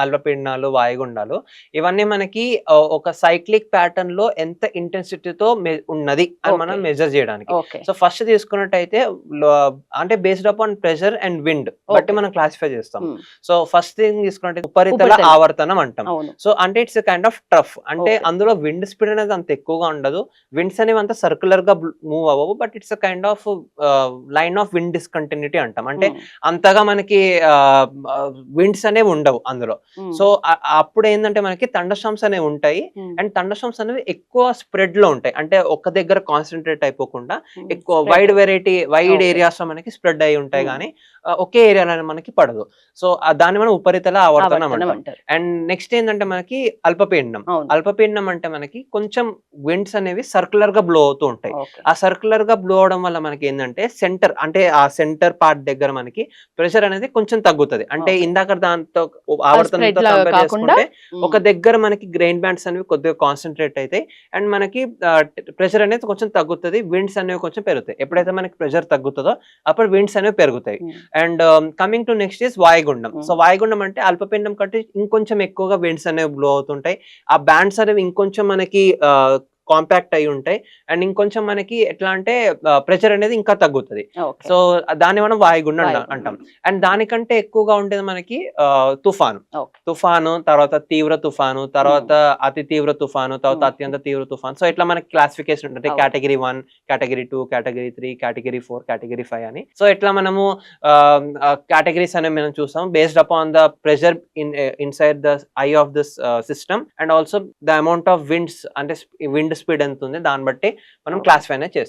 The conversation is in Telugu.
అల్పపీడనాలు, వాయుగుండాలు ఇవన్నీ మనకి ఒక సైక్లిక్ ప్యాటర్న్ లో ఎంత ఇంటెన్సిటీతో ఉన్నది అని మనం ఓకే. మెజర్ చేయడానికి. ఓకే. సో ఫస్ట్ తీసుకున్నట్టయితే అంటే based upon pressure and wind బట్టి ఓకే. మనం క్లాసిఫై చేస్తాం. హ్మ్. సో ఫస్ట్ థింగ్ తీసుకున్నట్టు ఉపరితల ఉపరితలం. ఆవర్తనం అంటాం. అవును. సో అంటే ఇట్స్ కైండ్ ఆఫ్ ట్రఫ్. అంటే ఓకే. అందులో విండ్ స్పీడ్ అనేది అంత ఎక్కువగా ఉండదు. విండ్స్ అనేవి అంత సర్క్యులర్ గా మూవ్ అవ్వవు. But it's kind of line of wind discontinuity అంటాం. అంటే హ్మ్. అంతగా మనకి విండ్స్ అనేవి ఉండవు అందులో. హ్మ్. సో అప్పుడు ఏంటంటే మనకి థండర్ స్టార్మ్స్ అనేవి ఉంటాయి. హ్మ్. అండ్ థండర్ స్టార్మ్స్ అనేవి ఎక్కువ స్ప్రెడ్ లో ఉంటాయి. అంటే ఒక్క దగ్గర కాన్సన్ట్రేట్ అయిపోకుండా హ్మ్. ఎక్కువ స్ప్రెడ్. Wide okay. ఏరియాస్ లో మనకి స్ప్రెడ్ అయి ఉంటాయి హ్మ్. గానీ ఒకే ఏరియాలో మనకి పడదు. సో దాన్ని మనం ఉపరితల ఆవర్తనం ఆవర్తనం అంటాం. అంటారు. అండ్ నెక్స్ట్ ఏంటంటే మనకి అల్పపీడనం. అవును. అల్పపీడనం అంటే మనకి కొంచెం విండ్స్ అనేవి సర్క్యులర్ గా బ్లో అవుతూ ఉంటాయి. ఓకే. ఆ సర్క్యులర్ గా బ్లో అవడం వల్ల మనకి ఏంటంటే సెంటర్ అంటే ఆ సెంటర్ పార్ట్ దగ్గర మనకి ప్రెషర్ అనేది కొంచెం తగ్గుతది. అంటే ఓకే. ఇందాక దాంతో ఆ స్ప్రెడ్ ఆవర్తనంతో లాగా కంపేర్ కాకుండా చేసుకుంటే ఒక హ్మ్. దగ్గర మనకి గ్రెయిన్ బ్యాండ్స్ అనేవి కొద్దిగా కాన్సంట్రేట్ అయితాయి. అండ్ మనకి ప్రెషర్ అనేది కొంచెం తగ్గుతది. విండ్స్ అనేవి కొంచెం పెరుగుతాయి. ఎప్పుడైతే మనకి ప్రెషర్ తగ్గుతదో అప్పుడు విండ్స్ అనేవి పెరుగుతాయి. హ్మ్. And coming to next is వాయుగుండం. సో హ్మ్. వాయుగుండం అంటే అల్పపీడనం కంటే ఇంకొంచెం ఎక్కువగా విండ్స్ అనేవి బ్లో అవుతుంటాయి. ఆ బ్యాండ్స్ అనేవి ఇంకొంచెం మనకి కాంపాక్ట్ అయ్యి ఉంటాయి. అండ్ ఇంకొంచెం మనకి ఎట్లా అంటే ప్రెషర్ అనేది ఇంకా తగ్గుతది. ఓకే. సో దాన్ని మనం వాయుగుండం అంటాం. వాయుగుండం. అండ్ దానికంటే ఎక్కువగా ఉండేది మనకి తుఫాను. ఓకే. తుఫాను, తర్వాత తీవ్ర తుఫాను, హ్మ్. తర్వాత అతి తీవ్ర తుఫాను, తర్వాత హ్మ్. అత్యంత తీవ్ర తుఫాను. సో ఇట్లా మనకి క్లాసిఫికేషన్ ఉంటుంది. అవును. Category 1, category 2, category 3, category 4, category 5 అని. సో ఇట్లా మనము కేటగిరీస్ అనేవి మనం చూస్తాం. Based upon the pressure inside the I of this system and also the amount of winds అంటే విండ్ స్పీడ్ ఎంత ఉంది దాన్ని బట్టి మనం ఓకే. క్లాసిఫై అనేది చేస్తాం.